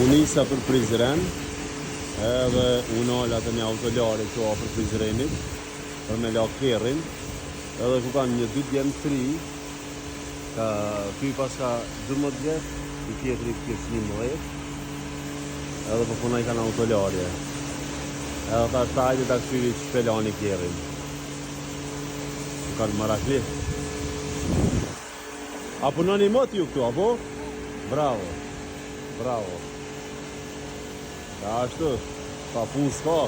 Unisa për Prizren, edhe unë atë një autolare që o për Prizrenit, për me la kerrin, edhe ku kanë një 2 djemë 3, ka ty pas ka 12 vjet, i tjetëri kës 11, edhe për punaj kanë autolarje. Edhe ta shtajtë ta këshyri që shpelani kerrin. Ku kanë marakli. A punoni mot ju këtu, apo? Bravo, bravo. Ja ashtu, pa pun s'ka.